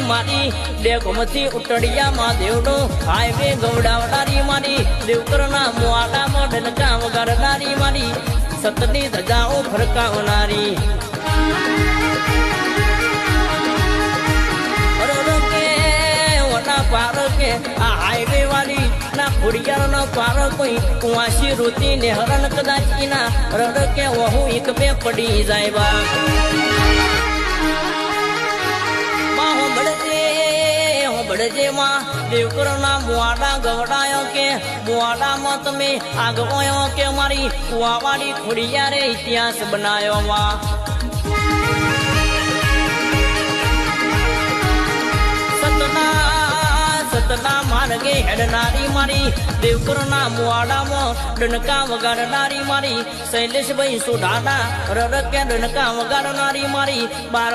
મારી ડેગોમથી ઉટડિયા માં દેવડો હાઈવે ગવડાવનારી મારી દેવકરના મોઆડામાં ડનકા વગાડનારી મારી સતની ધજાઓ ફરકાવનારી पार के हाईवे वाली ना खुड़िया न पार कोई कुआसी रुचि ने हरण कदाची ना रड़ के वहू एक पे पड़ी जाएबा हो बड़जे मां देवकर ना मुआडा गवड़ायो के मुआडा में तमे आगवायो के मारी कुआवाड़ी खुड़िया रे इतिहास बनायो वा सतना मार्गे हेडनारी मारी देवकરના મુઆડામાં ડનકા વગાડનારી મારી શૈલેષભાઈ સુઢાના રડકે ડનકા વગાડનારી મારી બાર